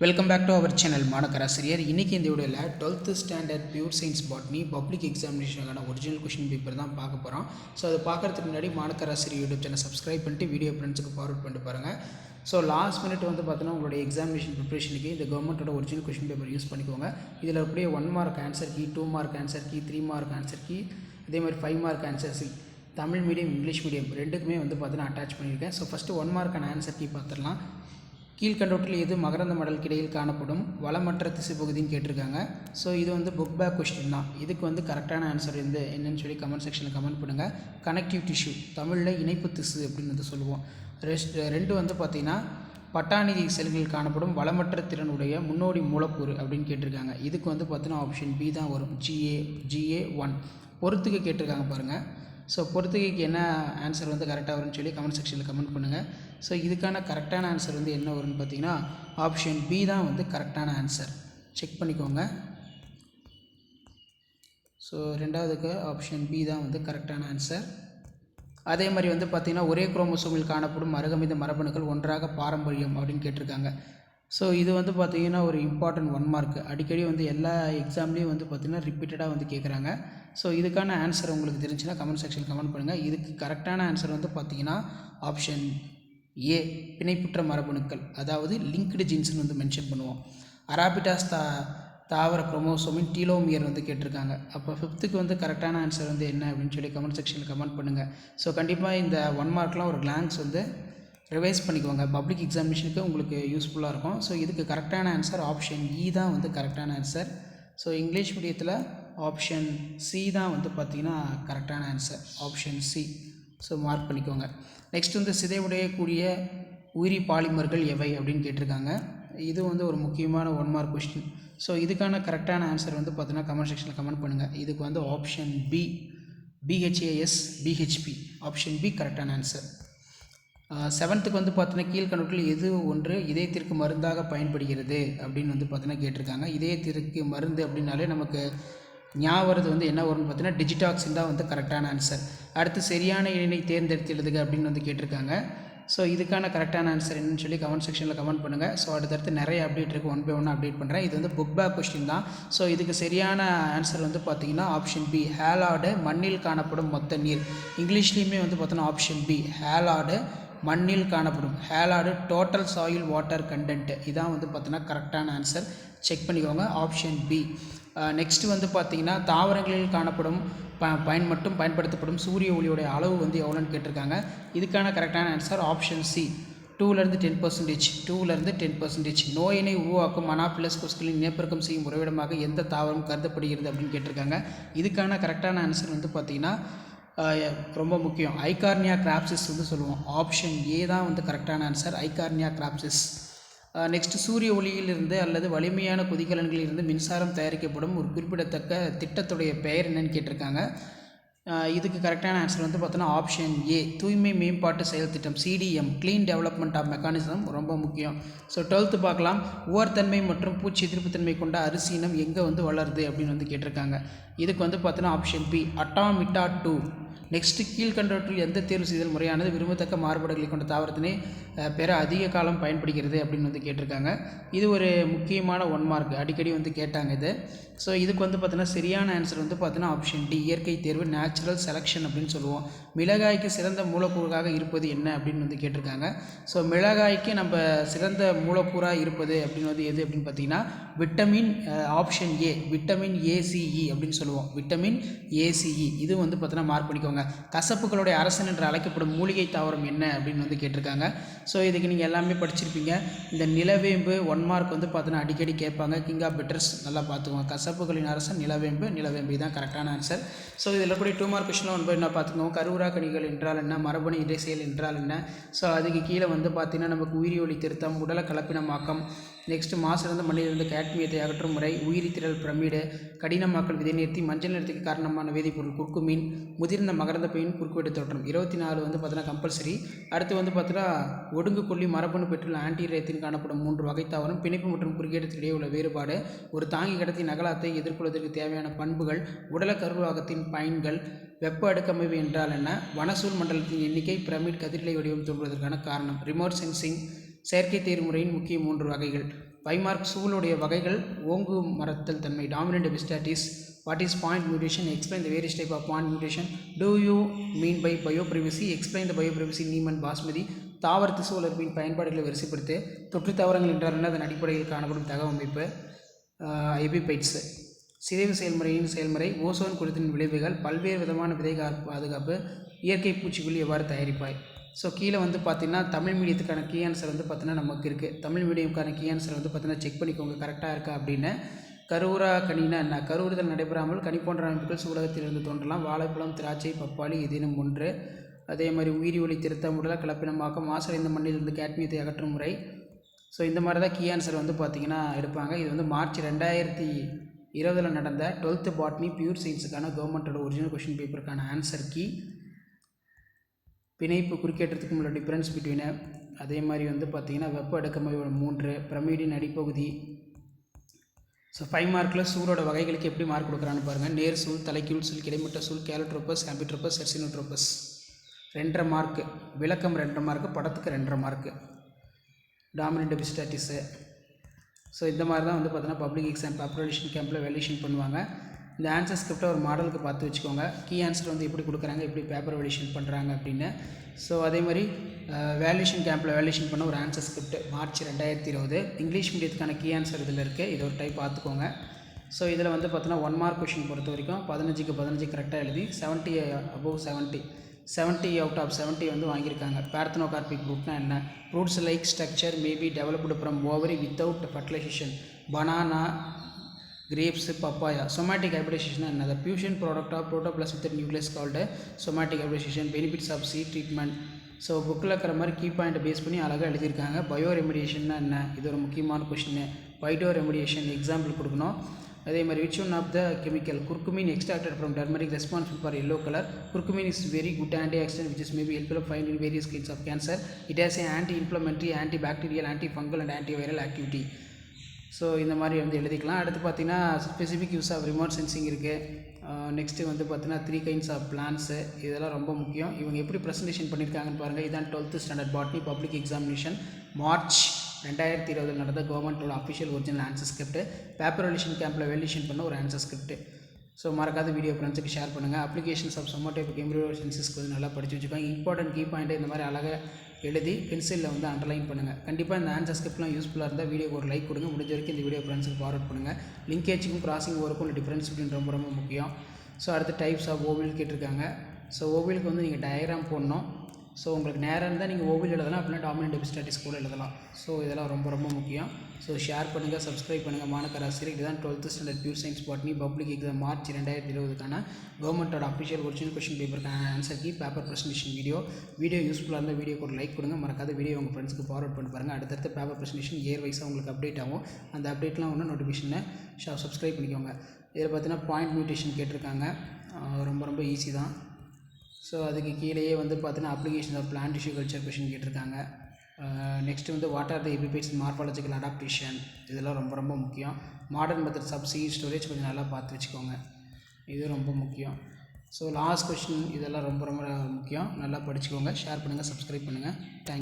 Welcome back to our channel Manakkarasiriyar. இன்றைக்கி இந்த வீடியோவில் 12th standard pure science botany public எக்ஸாமினேஷனுக்கான ஒரிஜினல் கொஷின் பேப்பர் தான் பார்க்க போகிறோம். ஸோ அதை பார்க்குறதுக்கு முன்னாடி மாணக்கராசிரியர் யூடியூப் சேனல் சப்ஸ்கிரைப் பண்ணிட்டு வீடியோ ஃப்ரெண்ட்ஸுக்கு ஃபார்வர்ட் பண்ணிட்டு பாருங்கள். ஸோ லாஸ்ட் மினிட் பார்த்தீங்கன்னா உங்களுடைய எக்ஸாமினேஷன் ப்ரிப்ரேஷனுக்கு இந்த கவர்மெண்ட்டோட ஒரிஜினல் கொஷின் பேப்பர் யூஸ் பண்ணிக்கோங்க. இதில் அப்படியே 1 mark answer key, 2 mark answer key, 3 mark answer key, அதே மாதிரி 5 mark answer key, Tamil medium English medium ரெண்டுக்குமே பார்த்தீங்கன்னா அட்டாச் பண்ணியிருக்கேன். ஸோ ஃபஸ்ட்டு 1 மார்க்கான ஆன்சர் கீ பார்த்துடலாம். கீழ்கண்டவற்றில் எது மகரந்த மடலுக்கு இடையில் காணப்படும் வளமற்ற திசுப்பகுதின்னு கேட்டிருக்காங்க. ஸோ இது புக் பேக் கொஸ்டின் தான். இதுக்கு கரெக்டான ஆன்சர் என்னன்னு சொல்லி கமெண்ட் செக்ஷனில் கமெண்ட் பண்ணுங்கள். கனெக்டிவ் டிஷ்யூ, தமிழில் இணைப்பு திசு அப்படின்னு சொல்லுவோம். ரெண்டு பார்த்திங்கன்னா பட்டாணி செல்களில் காணப்படும் வளமற்ற திறனுடைய முன்னோடி மூலக்கூறு அப்படின்னு கேட்டிருக்காங்க. இதுக்கு பார்த்தீங்கன்னா ஆப்ஷன் பி தான் வரும், GA1. பொறுத்துக்கு கேட்டிருக்காங்க பாருங்கள். ஸோ பொறுத்துகைக்கு என்ன ஆன்சர் கரெக்டாக வரும்னு சொல்லி கமெண்ட் செக்ஷனில் கமெண்ட் பண்ணுங்கள். ஸோ இதுக்கான கரெக்டான ஆன்சர் என்ன வரும்னு பார்த்தீங்கன்னா ஆப்ஷன் பி தான் கரெக்டான ஆன்சர். செக் பண்ணிக்கோங்க. ஸோ ரெண்டாவதுக்கு ஆப்ஷன் பி தான் கரெக்டான ஆன்சர். அதே மாதிரி பார்த்திங்கன்னா ஒரே குரோமோசோமில் காணப்படும் அருகமைந்த மரபணுக்கள் ஒன்றாக பாரம்பரியம் அப்படின்னு கேட்டிருக்காங்க. ஸோ இது பார்த்திங்கன்னா ஒரு இம்பார்ட்டன்ட் 1 மார்க். அடிக்கடி எல்லா எக்ஸாம்லேயும் பார்த்திங்கன்னா ரிப்பீட்டடாக கேட்குறாங்க. ஸோ இதுக்கான ஆன்சர் உங்களுக்கு தெரிஞ்சுன்னா கமெண்ட் செக்ஷன் கமெண்ட் பண்ணுங்கள். இதுக்கு கரெக்டான ஆன்சர் பார்த்திங்கன்னா ஆப்ஷன் ஏ, பிணைப்புற்ற மரபணுக்கள், அதாவது லிங்க்டு ஜீன்ஸ்னு மென்ஷன் பண்ணுவோம். அராபிட்டாஸ் தாவர குரோமோசோமின் டீலோமியர் கேட்டிருக்காங்க. அப்போ 5க்கு கரெக்டான ஆன்சர் என்ன அப்படின்னு சொல்லி கமெண்ட் செக்ஷனில் கமெண்ட் பண்ணுங்கள். ஸோ கண்டிப்பாக இந்த 1 மார்க்லாம் ஒரு கிளான்ஸ் ரிவைஸ் பண்ணிக்கோங்க. பப்ளிக் எக்ஸாமினேஷனுக்கு உங்களுக்கு யூஸ்ஃபுல்லாக இருக்கும். ஸோ இதுக்கு கரெக்டான ஆன்சர் ஆப்ஷன் இ தான் கரெக்டான ஆன்சர். ஸோ இங்கிலீஷ் மீடியத்தில் ஆப்ஷன் சி தான் பார்த்திங்கன்னா கரெக்டான answer, option C. So mark பண்ணிக்கோங்க. நெக்ஸ்ட் சிதைவுடையக்கூடிய உயிரி பாலிமர்கள் எவை அப்படின்னு கேட்டிருக்காங்க. இது ஒரு முக்கியமான 1 மார்க் கொஸ்டின். ஸோ இதுக்கான கரெக்டான ஆன்சர் பார்த்தீங்கன்னா கமெண்ட் செக்ஷனில் கமெண்ட் பண்ணுங்கள். இதுக்கு option B, BHAS BHP, option B கரெக்டான ஆன்சர். 7த்துக்கு பார்த்தீங்கன்னா கீழ்கணக்கில் எது ஒன்று இதயத்திற்கு மருந்தாக பயன்படுகிறது அப்படின்னு பார்த்தீங்கன்னா கேட்டிருக்காங்க. இதயத்திற்கு மருந்து அப்படின்னாலே நமக்கு ஞாபகம் என்ன வரும்னு பார்த்தீங்கன்னா டிஜிடாக்சின் தான் கரெக்டான ஆன்சர். அடுத்து சரியான இணை தேர்ந்தெடுத்து எழுதுக அப்படின்னு கேட்டிருக்காங்க. ஸோ இதுக்கான கரெக்டான ஆன்சர் என்னன்னு சொல்லி கமெண்ட் செக்ஷனில் கமெண்ட் பண்ணுங்கள். ஸோ அடுத்தடுத்து நிறைய அப்டேட் இருக்குது, 1 by 1 அப்டேட் பண்ணுறேன். இது புக் பேக் கொஸ்டின் தான். ஸோ இதுக்கு சரியான ஆன்சர் பார்த்தீங்கன்னா ஆப்ஷன் பி, ஹேலாடு, மண்ணில் காணப்படும் மொத்த நீர். இங்கிலீஷ்லேயுமே பார்த்தோன்னா ஆப்ஷன் பி, ஹேலாடு, மண்ணில் காணப்படும், ஹேலாடு டோட்டல் சாயில் வாட்டர் கண்டென்ட். இதான் பார்த்தீங்கன்னா கரெக்டான ஆன்சர். செக் பண்ணிக்கோங்க, ஆப்ஷன் பி. நெக்ஸ்ட்டு பார்த்தீங்கன்னா தாவரங்களில் காணப்படும் பயன்படுத்தப்படும் சூரிய ஒளியோடைய அளவு எவ்வளோன்னு கேட்டிருக்காங்க. இதுக்கான கரெக்டான ஆன்சர் ஆப்ஷன் சி, 2லேருந்து 10%. நோயினை உருவாக்கும் அனாஃபிலஸ் கொசுக்களின் இனப்பெருக்கம் செய்யும் உறைவிடமாக எந்த தாவரம் கருதப்படுகிறது அப்படின்னு கேட்டிருக்காங்க. இதுக்கான கரெக்டான ஆன்சர் பார்த்தீங்கன்னா ரொம்ப முக்கியம், ஐகார்னியா கிராப்சிஸ் சொல்லுவோம். ஆப்ஷன் ஏ தான் கரெக்டான ஆன்சர், ஐகார்னியா கிராப்சிஸ். நெக்ஸ்ட்டு சூரிய ஒளியிலிருந்து அல்லது வலிமையான கொதிகலன்களிலிருந்து மின்சாரம் தயாரிக்கப்படும் ஒரு குறிப்பிடத்தக்க திட்டத்துடைய பெயர் என்னன்னு கேட்டிருக்காங்க. இதுக்கு கரெக்டான ஆன்சர் பார்த்தோன்னா ஆப்ஷன் ஏ, தூய்மை மேம்பாட்டு செயல் திட்டம், CDM, clean development of mechanism. ரொம்ப முக்கியம். ஸோ 12th பார்க்கலாம். உவர்த்தன்மை மற்றும் பூச்சி எதிர்ப்புத்தன்மை கொண்ட அரிசி இனம் எங்கே வளருது அப்படின்னு கேட்டிருக்காங்க. இதுக்கு பார்த்தோன்னா ஆப்ஷன் பி, அட்டாமிட்டா 2. நெக்ஸ்ட்டு கீழ்கண்டவற்றில் எந்த தேர்வு செய்தல் முறையானது விரும்பத்தக்க மாறுபாடுகளை கொண்ட தாவரத்தினை பெற அதிக காலம் பயன்படுகிறது அப்படின்னு கேட்டிருக்காங்க. இது ஒரு முக்கியமான 1 மார்க், அடிக்கடி கேட்டாங்க இது. ஸோ இதுக்கு பார்த்தீங்கன்னா சரியான ஆன்சர் பார்த்தீங்கன்னா ஆப்ஷன் டி, இயற்கை தேர்வு, நேச்சுரல் செலெக்ஷன் அப்படின்னு சொல்லுவோம். மிளகாய்க்கு சிறந்த மூலக்கூறாக இருப்பது என்ன அப்படின்னு கேட்டிருக்காங்க. ஸோ மிளகாய்க்கு நம்ம சிறந்த மூலக்கூறாக இருப்பது அப்படின்னு எது அப்படின்னு பார்த்தீங்கன்னா vitamin, option A, vitamin ACE அப்படின்னு சொல்லுவோம். Vitamin ACE. இது பார்த்தீங்கன்னா மார்க் பண்ணிக்கோங்க. கசப்புகளுடைய அரசன் என்று அழைக்கப்படும் மூலிகை தாவரம் என்ன அப்படின்னு கேட்டிருக்காங்க. ஸோ இதுக்கு நீங்கள் எல்லாமே படிச்சிருப்பீங்க. இந்த நிலவேம்பு 1 மார்க் பார்த்தீங்கன்னா அடிக்கடி கேட்பாங்க. கிங் ஆஃப் பெட்டர்ஸ் நல்லா பார்த்துக்கோங்க. கசப்புகளின் அரசன் நிலவேம்பு இதுதான் கரெக்டான ஆன்சர். ஸோ இதில் கூட 2 மார்க் கொஸ்டினில் 1 by 1 பார்த்துக்கோங்க. கருவுரா கணிகள் என்றால் என்ன, மரபணு இடைச்செயல் என்றால் என்ன. ஸோ அதுக்கு கீழே பார்த்தீங்கன்னா நமக்கு உயிரி ஒளி திருத்தம், உடல கலப்பினமாக்கம், நெக்ஸ்ட்டு மாசிறந்த மண்ணிலிருந்து கேட்மியத்தை அகற்றும் முறை, உயிரி திரள் பிரமிடு, கடினமாக்கல், விதை நிறுத்தி, மஞ்சள் நிறத்துக்கு காரணமான வேதிப்பொருள் குர்குமின், முதிர்ந்த மகரந்த பையின் குறுக்குவெட்டு தோற்றம். 24 பார்த்தீங்கன்னா கம்பல்சரி. அடுத்து பார்த்தீங்கன்னா ஒடுங்கு கொல்லி மரபணு பெற்றுள்ள ஆன்டிரேத்தின் காணப்படும் 3 வகை தாவரம், பிணைப்பு மற்றும் குறுக்கீடுக்கு இடையே உள்ள வேறுபாடு, ஒரு தாங்கி கடத்தின் அகலத்தை எதிர்கொள்வதற்கு தேவையான பண்புகள், உடல கருவாகத்தின் பயன்கள், வெப்ப அடுக்கமைவு என்றால் என்ன, வனசூழ் மண்டலத்தின் எண்ணிக்கை, பிரமிட் கதிர்நிலை வடிவம் தோன்றுவதற்கான காரணம், ரிமோட் சென்சிங், செயற்கை தேர்வு முறையின் முக்கிய 3 வகைகள். 5 மார்க் சூளுடைய வகைகள் ஓங்கு மரத்தல் தன்மை dominant epistasis. What is point mutation? Explain the various type of point mutation. Do you mean by biopiracy? Explain the biopiracy நீமன் பாஸ்மதி. தாவர திசு வளர்ப்பின் பயன்பாடுகளை வரிசைப்படுத்து. தொற்று தாவரங்கள் என்றால் அதன் அடிப்படையில் காணப்படும் தகவமைப்பு எபிபைட்ஸ். சிதைவு செயல்முறையின் செயல்முறை. ஓசோன் குறைத்தின் விளைவுகள். பல்வேறு விதமான விதை பாதுகாப்பு. இயற்கை பூச்சிக்கொல்லி எவ்வாறு தயாரிப்பாய்? ஸோ கீழே வந்து பார்த்திங்கன்னா தமிழ் மீடியத்துக்கான கீ ஆன்சர் வந்து பார்த்திங்கன்னா நமக்கு இருக்குது. தமிழ் மீடியமுக்கான கீ ஆன்சர் வந்து பார்த்திங்கன்னா செக் பண்ணிக்கோங்க கரெக்டாக இருக்கா அப்படின்னு. கருவுரா கனினா என்ன? கருவுறுதல் நடைபெறாமல் கனி போன்ற அமைப்புகள் சூலகத்திலிருந்து தோன்றலாம். வாழைப்பழம், திராட்சை, பப்பாளி ஏதேனும் ஒன்று. அதே மாதிரி உயிரி ஒளி திருத்தம், உடல கலப்பினமாக்கம், மாசடைந்த மண்ணிலிருந்து கேட்மியத்தை அகற்றும் முறை. ஸோ இந்த மாதிரி தான் கீ ஆன்சர் வந்து பார்த்திங்கன்னா எடுப்பாங்க. இது வந்து மார்ச் 2020 நடந்த 12th பாட்னி பியூர் சயின்ஸுக்கான கவர்மெண்ட்டோட ஒரிஜினல் கொஷின் பேப்பருக்கான ஆன்சர் கீ. பிணைப்பு குறுக்கேற்றத்துக்கும் உள்ள டிஃப்ரென்ஸ் பிட்வீன். அதே மாதிரி வந்து பார்த்திங்கன்னா வெப்ப அடுக்கமையோட 3 பிரமிடின் அடிப்பகுதி. ஸோ 5 மார்க்கில் சூலோட வகைகளுக்கு எப்படி மார்க் கொடுக்குறான்னு பாருங்கள். நேர் சூல், தலைக்கீழ் சூல், கிடைமட்ட சூல், கேலட்ரோபஸ், ஆம்பிட்ரோபஸ், செர்சினோட்ரோபஸ். 2.5 மார்க்கு. விளக்கம் 2.5 மார்க்கு. படத்துக்கு 2.5 மார்க்கு. டாமினன்ட் எபிஸ்டாட்டிஸு. ஸோ இந்த மாதிரி தான் வந்து பார்த்தீங்கன்னா பப்ளிக் எக்ஸாம் பேப்பர் எடிஷன் கேம்பில் வேல்யூஷன் பண்ணுவாங்க. இந்த ஆன்சர் ஸ்கிரிப்டை ஒரு மாடலுக்கு பார்த்து வச்சுக்கோங்க. கீ ஆன்சர் வந்து எப்படி கொடுக்குறாங்க, எப்படி பேப்பர் வேல்யூஷன் பண்ணுறாங்க அப்படின்னு. ஸோ அதே மாதிரி வேல்யூஷன் கேம்பில் வேல்யூஷன் பண்ண ஒரு ஆன்சர் ஸ்கிரிப்ட் மார்ச் 2020. இங்கிலீஷ் மீடியத்துக்கான கீ ஆன்சர் இதில் இருக்குது. இது ஒரு டைப் பார்த்துக்கோங்க. ஸோ இதில் வந்து பார்த்தோன்னா 1 மார்க் கொஷின் பொறுத்த வரைக்கும் 15க்கு 15 கரெக்டாக எழுதி 70 above 70 அவுட் ஆஃப் 70 வந்து வாங்கியிருக்காங்க. பேர்த்தனோகார்பிக் ரூட்னா என்ன? Fruits like structure maybe developed from ovary without fertilization. Banana, grapes, papaya. Somatic hybridization என்ன? The fusion product of protoplasm with nucleus called somatic hybridization. Benefits of seed treatment. So புக்கில் இருக்கிற மாதிரி key பாயிண்ட்டை base பண்ணி அழகாக எழுதியிருக்காங்க. Bio ரெமிடியேஷன்னா என்ன? இது ஒரு முக்கியமான கொஷின். பைட்டோ ரெமிடியேஷன் எக்ஸாம்பிள் கொடுக்கணும். அதே மாதிரி which one of the chemical? Curcumin extracted from turmeric responsible for yellow color. Curcumin is very good antioxidant which is maybe helpful to find in various kinds of cancer. It has an anti-inflammatory, antibacterial, antifungal and antiviral activity. So இந்த மாதிரி வந்து எழுதிக்கலாம். அடுத்து பார்த்தீங்கன்னா specific use of remote sensing இருக்குது. Next வந்து பார்த்தீங்கன்னா 3 kinds of plants. இதெல்லாம் ரொம்ப முக்கியம். இவங்க எப்படி ப்ரெசன்டேஷன் பண்ணியிருக்காங்கன்னு பாருங்கள். இதான் 12th standard botany public examination March 2020 நடந்த கவர்மெண்ட்டோட official original answer script. Paper valuation கேம்பில் வேல்யூஷன் பண்ண ஒரு ஆன்சர் ஸ்கிரிப்ட். ஸோ மறக்காத வீடியோ ஃப்ரெண்ட்ஸுக்கு ஷேர் பண்ணுங்கள். அப்ளிகேஷன்ஸ் ஆஃப் சொமோடைபிக் எம்ப்ரியாலஜி சென்சஸ்க்கு வந்து நல்லா படித்து வச்சுக்கோங்க. இம்பார்ட்டன்ட் கீ பாயிண்ட்டு இந்த மாதிரி அழகாக எழுதி பென்சிலில் வந்து அண்டர்லைன் பண்ணுங்கள். கண்டிப்பாக இந்த ஆன்சர் ஸ்கிரிப்ட்லாம் யூஸ்ஃபுல்லாக இருந்தால் வீடியோக்கு ஒரு லைக் கொடுங்க. முடிஞ்ச வரைக்கும் இந்த வீடியோ ஃப்ரெண்ட்ஸுக்கு ஃபார்வர்ட் பண்ணுங்கள். லிங்கேஜுக்கும் கிராசிங் ஓவருக்கும் உள்ள டிஃப்ரென்ஸ் அப்படின்னு ரொம்ப ரொம்ப முக்கியம். ஸோ அடுத்து டைப்ஸ் ஆஃப் ஓவில் கேட்டிருக்காங்க. ஸோ ஓவிலுக்கு வந்து நீங்கள் டயக்ராம் போடணும். ஸோ உங்களுக்கு நேரம் இருந்தால் நீங்கள் ஓவில் எழுதலாம், அப்படின்னா டாமினன்ட் எபிஸ்டாட்டிஸ் கூட எழுதலாம். ஸோ இதெல்லாம் ரொம்ப ரொம்ப முக்கியம். ஸோ ஷேர் பண்ணுங்கள், சப்ஸ்கிரைப் பண்ணுங்கள். மாணக்கராசிரியர் இதுதான் 12th standard pure science botany public exam March 2020 கவர்மெண்ட்டோட அஃபிஷியல் ஒரிஜினல் கொஷின் பேப்பருக்கான answer key paper presentation video யூஸ்ஃபுல்லாக இருந்தால் வீடியோக்கு ஒரு லைக் கொடுங்க. மறக்காத வீடியோ உங்கள் ஃப்ரெண்ட்ஸுக்கு ஃபார்வர்ட் பண்ணி பாருங்கள். அடுத்தடுத்த பேப்பர் ப்ரெசன்டேஷன் இயர் வைஸாக உங்களுக்கு அப்டேட் ஆகும். அந்த அப்டேட்லாம் ஒன்று நோட்டிஃபிகேஷனை சப்ஸ்கிரைப் பண்ணிக்கோங்க. இதில் பார்த்தீங்கன்னா பாயிண்ட் மியூட்டேஷன் கேட்டிருக்காங்க. ரொம்ப ரொம்ப ஈஸி தான். ஸோ அதுக்கு கீழேயே வந்து பார்த்தீங்கன்னா application of plant tissue culture question கேட்டிருக்காங்க. நெக்ஸ்ட்டு வந்து what are the epiphytes morphological adaptation. இதெல்லாம் ரொம்ப ரொம்ப முக்கியம். Modern methods of seed storage கொஞ்சம் நல்லா பார்த்து வச்சுக்கோங்க. இது ரொம்ப முக்கியம். ஸோ லாஸ்ட் கொஷின் இதெல்லாம் ரொம்ப ரொம்ப முக்கியம். நல்லா படிச்சுக்கோங்க. ஷேர் பண்ணுங்கள், சப்ஸ்கிரைப் பண்ணுங்கள். தேங்க்யூ.